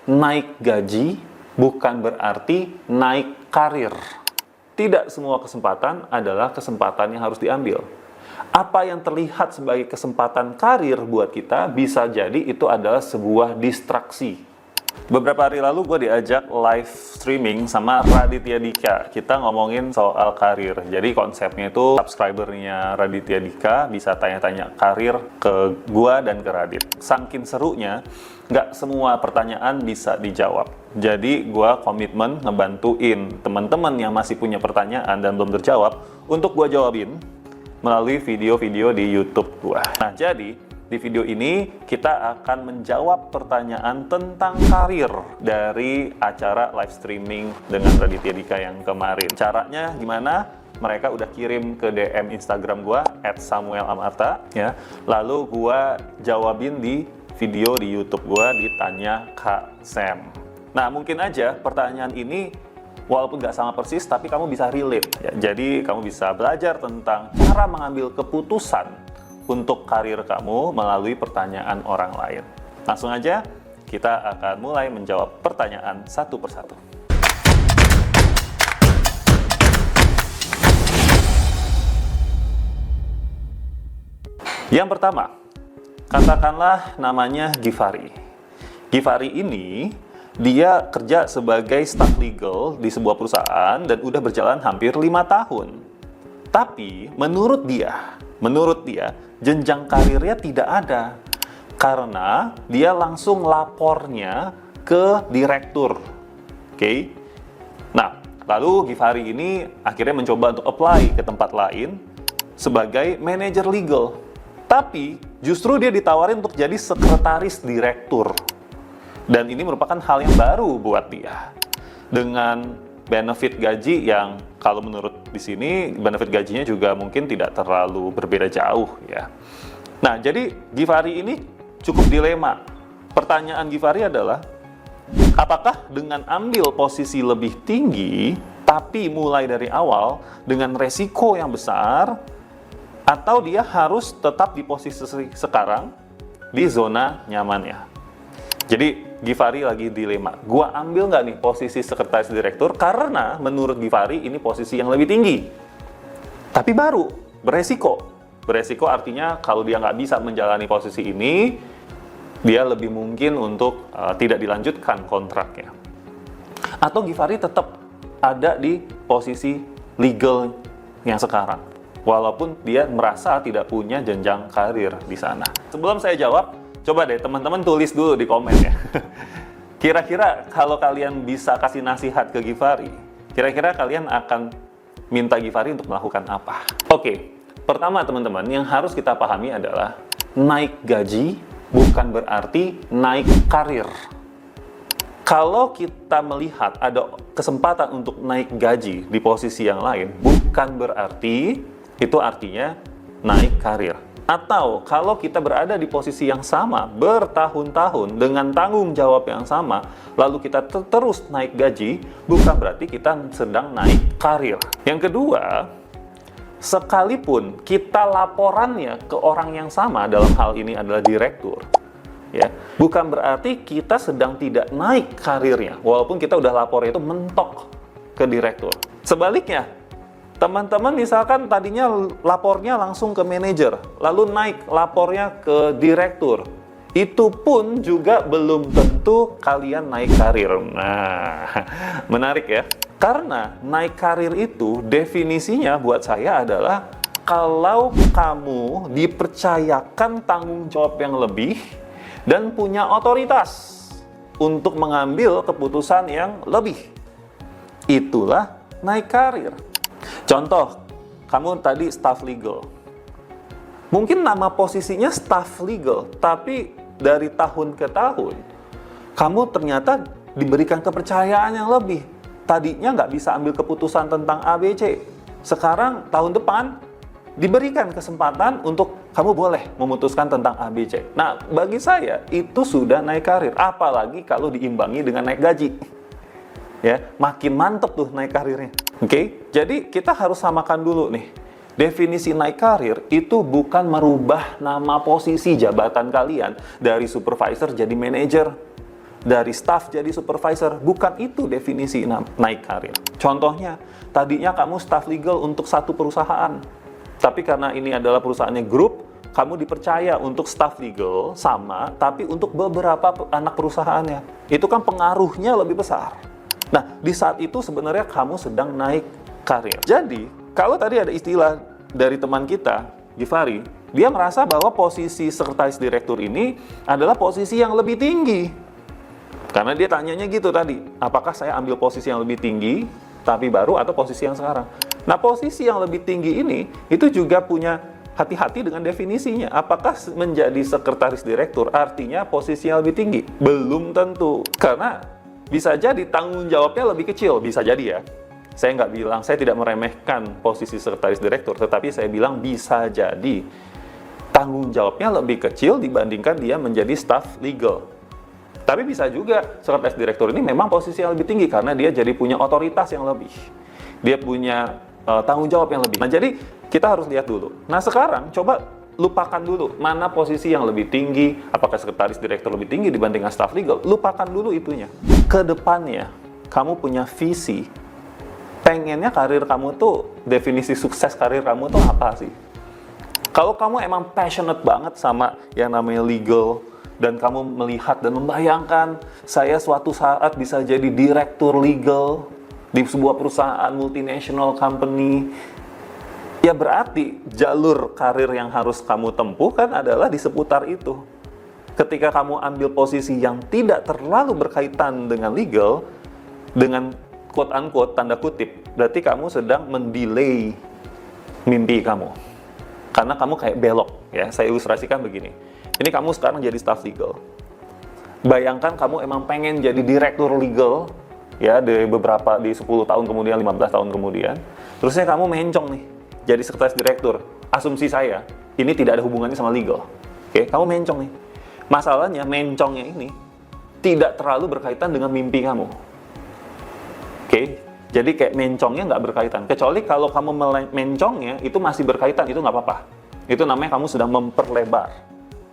naik gaji bukan berarti naik karir. Tidak semua kesempatan adalah kesempatan yang harus diambil. Apa yang terlihat sebagai kesempatan karir buat kita, bisa jadi itu adalah sebuah distraksi. Beberapa hari lalu gue diajak live streaming sama Raditya Dika. Kita ngomongin soal karir. Jadi konsepnya itu subscribernya Raditya Dika bisa tanya-tanya karir ke gue dan ke Radit. Saking serunya, nggak semua pertanyaan bisa dijawab. Jadi gue komitmen ngebantuin teman-teman yang masih punya pertanyaan dan belum terjawab untuk gue jawabin melalui video-video di YouTube gue. Nah, jadi di video ini kita akan menjawab pertanyaan tentang karir dari acara live streaming dengan Raditya Dika yang kemarin. Caranya gimana? Mereka udah kirim ke DM Instagram gua @samuelamarta ya. Lalu gua jawabin di video di YouTube gua ditanya Kak Sam. Nah, mungkin aja pertanyaan ini walaupun nggak sama persis, tapi kamu bisa relate ya. Jadi kamu bisa belajar tentang cara mengambil keputusan untuk karir kamu melalui pertanyaan orang lain. Langsung aja, kita akan mulai menjawab pertanyaan satu persatu. Yang pertama, katakanlah namanya Givari. Givari ini, dia kerja sebagai staff legal di sebuah perusahaan dan udah berjalan hampir 5 tahun. Tapi, menurut dia, jenjang karirnya tidak ada karena dia langsung lapornya ke direktur. Oke. Nah, lalu Givari ini akhirnya mencoba untuk apply ke tempat lain sebagai manajer legal. Tapi justru dia ditawarin untuk jadi sekretaris direktur. Dan ini merupakan hal yang baru buat dia. Dengan benefit gaji yang kalau menurut di sini benefit gajinya juga mungkin tidak terlalu berbeda jauh ya. Nah, jadi Givari ini cukup dilema. Pertanyaan Givari adalah, apakah dengan ambil posisi lebih tinggi tapi mulai dari awal dengan resiko yang besar, atau dia harus tetap di posisi sekarang di zona nyamannya? Jadi Givari lagi dilema, gua ambil nggak nih posisi sekretaris direktur karena menurut Givari ini posisi yang lebih tinggi, tapi baru, beresiko. Beresiko artinya kalau dia nggak bisa menjalani posisi ini, dia lebih mungkin untuk tidak dilanjutkan kontraknya. Atau Givari tetap ada di posisi legal yang sekarang, walaupun dia merasa tidak punya jenjang karir di sana. Sebelum saya jawab, coba deh teman-teman tulis dulu di komen ya. Kira-kira kalau kalian bisa kasih nasihat ke Givari, kira-kira kalian akan minta Givari untuk melakukan apa? Oke, pertama teman-teman yang harus kita pahami adalah naik gaji bukan berarti naik karir. Kalau kita melihat ada kesempatan untuk naik gaji di posisi yang lain, bukan berarti itu artinya naik karir. Atau kalau kita berada di posisi yang sama bertahun-tahun dengan tanggung jawab yang sama, lalu kita terus naik gaji, bukan berarti kita sedang naik karir. Yang kedua, sekalipun kita laporannya ke orang yang sama, dalam hal ini adalah direktur, ya, bukan berarti kita sedang tidak naik karirnya, walaupun kita udah lapornya itu mentok ke direktur. Sebaliknya, teman-teman misalkan tadinya lapornya langsung ke manajer, lalu naik lapornya ke direktur. Itu pun juga belum tentu kalian naik karir. Nah, menarik ya. Karena naik karir itu definisinya buat saya adalah kalau kamu dipercayakan tanggung jawab yang lebih dan punya otoritas untuk mengambil keputusan yang lebih. Itulah naik karir. Contoh, kamu tadi staff legal. Mungkin nama posisinya staff legal, tapi dari tahun ke tahun, kamu ternyata diberikan kepercayaan yang lebih. Tadinya nggak bisa ambil keputusan tentang ABC. Sekarang, tahun depan, diberikan kesempatan untuk kamu boleh memutuskan tentang ABC. Nah, bagi saya, itu sudah naik karir. Apalagi kalau diimbangi dengan naik gaji. Ya, makin mantep tuh naik karirnya. Oke, jadi kita harus samakan dulu nih. Definisi naik karir itu bukan merubah nama posisi jabatan kalian dari supervisor jadi manajer, dari staff jadi supervisor. Bukan itu definisi naik karir. Contohnya, tadinya kamu staff legal untuk satu perusahaan, tapi karena ini adalah perusahaannya grup, kamu dipercaya untuk staff legal sama, tapi untuk beberapa anak perusahaannya. Itu kan pengaruhnya lebih besar. Nah, di saat itu sebenarnya kamu sedang naik karir. Jadi, kalau tadi ada istilah dari teman kita, Givari, dia merasa bahwa posisi sekretaris direktur ini adalah posisi yang lebih tinggi. Karena dia tanyanya gitu tadi, apakah saya ambil posisi yang lebih tinggi, tapi baru, atau posisi yang sekarang? Nah, posisi yang lebih tinggi ini, itu juga punya hati-hati dengan definisinya. Apakah menjadi sekretaris direktur artinya posisi yang lebih tinggi? Belum tentu. Karena bisa jadi tanggung jawabnya lebih kecil. Bisa jadi ya. Saya nggak bilang, saya tidak meremehkan posisi sekretaris direktur, tetapi saya bilang bisa jadi tanggung jawabnya lebih kecil dibandingkan dia menjadi staff legal. Tapi bisa juga sekretaris direktur ini memang posisi yang lebih tinggi karena dia jadi punya otoritas yang lebih. Dia punya tanggung jawab yang lebih. Nah, jadi kita harus lihat dulu. Nah, sekarang coba lupakan dulu mana posisi yang lebih tinggi, apakah sekretaris direktur lebih tinggi dibandingkan staff legal. Lupakan dulu itunya. Kedepannya, kamu punya visi. Pengennya karir kamu tuh, definisi sukses karir kamu tuh apa sih? Kalau kamu emang passionate banget sama yang namanya legal, dan kamu melihat dan membayangkan saya suatu saat bisa jadi direktur legal di sebuah perusahaan multinational company, ya berarti jalur karir yang harus kamu tempuh kan adalah di seputar itu. Ketika kamu ambil posisi yang tidak terlalu berkaitan dengan legal, dengan quote-unquote tanda kutip, berarti kamu sedang mendelay mimpi kamu. Karena kamu kayak belok, ya. Saya ilustrasikan begini. Ini kamu sekarang jadi staff legal. Bayangkan kamu emang pengen jadi direktur legal, ya, di 10 tahun kemudian, 15 tahun kemudian. Terusnya kamu mencong nih, jadi sekretaris direktur. Asumsi saya, ini tidak ada hubungannya sama legal. Oke, kamu mencong nih. Masalahnya, mencongnya ini tidak terlalu berkaitan dengan mimpi kamu. Oke, jadi kayak mencongnya nggak berkaitan. Kecuali kalau kamu mencongnya, itu masih berkaitan, itu nggak apa-apa. Itu namanya kamu sedang memperlebar.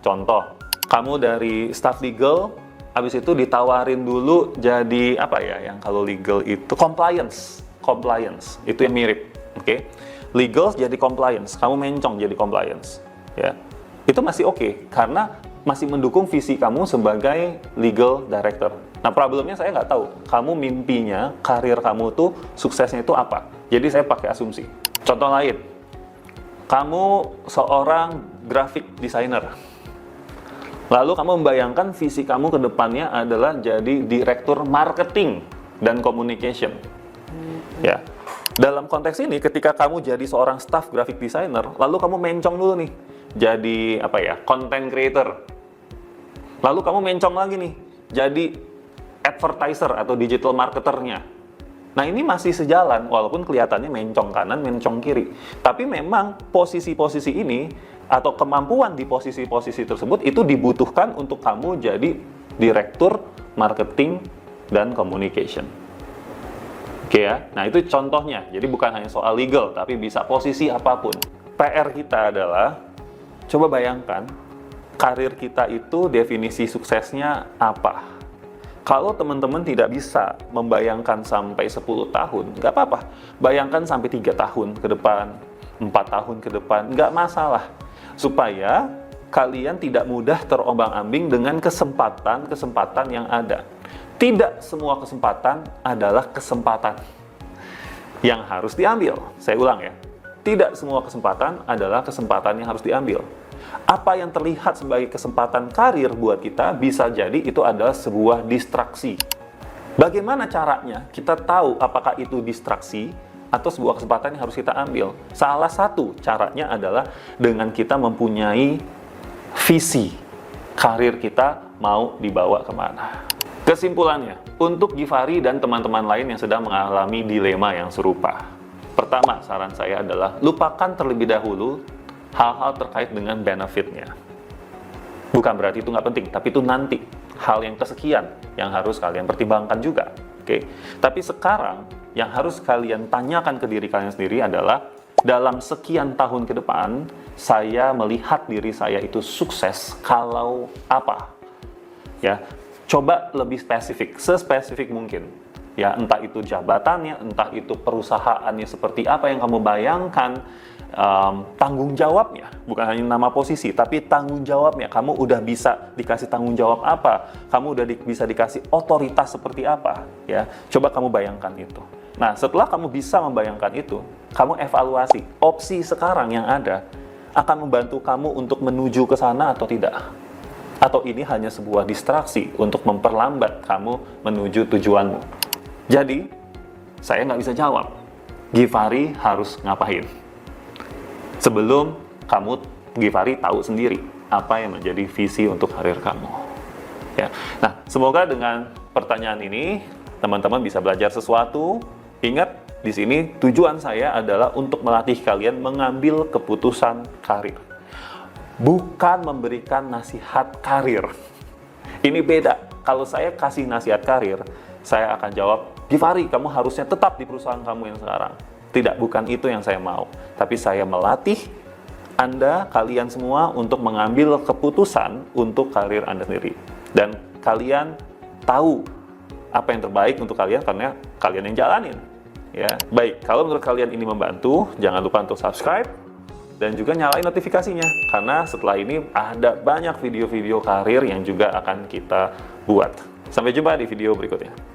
Contoh, kamu dari staff legal, habis itu ditawarin dulu jadi apa ya, yang kalau legal itu compliance, itu yang mirip, oke? Legal jadi compliance, kamu mencong jadi compliance, ya? Itu masih oke, karena masih mendukung visi kamu sebagai legal director. Nah, problemnya saya nggak tahu, kamu mimpinya, karir kamu tuh suksesnya itu apa? Jadi saya pakai asumsi. Contoh lain, kamu seorang graphic designer. Lalu kamu membayangkan visi kamu ke depannya adalah jadi direktur marketing dan communication. Ya. Dalam konteks ini, ketika kamu jadi seorang staff graphic designer, lalu kamu mencong dulu nih, jadi apa ya, content creator. Lalu kamu mencong lagi nih, jadi advertiser atau digital marketernya. Nah, ini masih sejalan, walaupun kelihatannya mencong kanan, mencong kiri. Tapi memang posisi-posisi ini, atau kemampuan di posisi-posisi tersebut itu dibutuhkan untuk kamu jadi direktur marketing dan communication. Oke ya, nah itu contohnya. Jadi bukan hanya soal legal, tapi bisa posisi apapun. PR kita adalah, coba bayangkan, karir kita itu definisi suksesnya apa? Kalau teman-teman tidak bisa membayangkan sampai 10 tahun, nggak apa-apa. Bayangkan sampai 3 tahun ke depan, 4 tahun ke depan, nggak masalah. Supaya kalian tidak mudah terombang-ambing dengan kesempatan-kesempatan yang ada. Tidak semua kesempatan adalah kesempatan yang harus diambil. Saya ulang ya, tidak semua kesempatan adalah kesempatan yang harus diambil. Apa yang terlihat sebagai kesempatan karir buat kita, bisa jadi itu adalah sebuah distraksi. Bagaimana caranya kita tahu apakah itu distraksi atau sebuah kesempatan yang harus kita ambil? Salah satu caranya adalah dengan kita mempunyai visi karir kita mau dibawa kemana. Kesimpulannya, untuk Givari dan teman-teman lain yang sedang mengalami dilema yang serupa. Pertama, saran saya adalah lupakan terlebih dahulu hal-hal terkait dengan benefitnya. Bukan berarti itu nggak penting, tapi itu nanti. Hal yang kesekian yang harus kalian pertimbangkan juga. Oke. Tapi sekarang, yang harus kalian tanyakan ke diri kalian sendiri adalah, dalam sekian tahun ke depan, saya melihat diri saya itu sukses kalau apa? Ya, coba lebih spesifik, sespesifik mungkin. Ya, entah itu jabatannya, entah itu perusahaannya seperti apa yang kamu bayangkan, tanggung jawabnya, bukan hanya nama posisi, tapi tanggung jawabnya. Kamu udah bisa dikasih tanggung jawab apa? Kamu udah bisa dikasih otoritas seperti apa? Ya, coba kamu bayangkan itu. Nah, setelah kamu bisa membayangkan itu, kamu evaluasi opsi sekarang yang ada akan membantu kamu untuk menuju ke sana atau tidak. Atau ini hanya sebuah distraksi untuk memperlambat kamu menuju tujuanmu. Jadi, saya nggak bisa jawab, Givari harus ngapain. Sebelum kamu, Givari, tahu sendiri apa yang menjadi visi untuk karir kamu. Ya. Nah, semoga dengan pertanyaan ini, teman-teman bisa belajar sesuatu. Ingat, di sini tujuan saya adalah untuk melatih kalian mengambil keputusan karir. Bukan memberikan nasihat karir. Ini beda. Kalau saya kasih nasihat karir, saya akan jawab, Givari, kamu harusnya tetap di perusahaan kamu yang sekarang. Tidak, bukan itu yang saya mau. Tapi saya melatih Anda, kalian semua, untuk mengambil keputusan untuk karir Anda sendiri. Dan kalian tahu apa yang terbaik untuk kalian karena kalian yang jalanin. Ya, baik, kalau menurut kalian ini membantu, jangan lupa untuk subscribe dan juga nyalain notifikasinya. Karena setelah ini ada banyak video-video karir yang juga akan kita buat. Sampai jumpa di video berikutnya.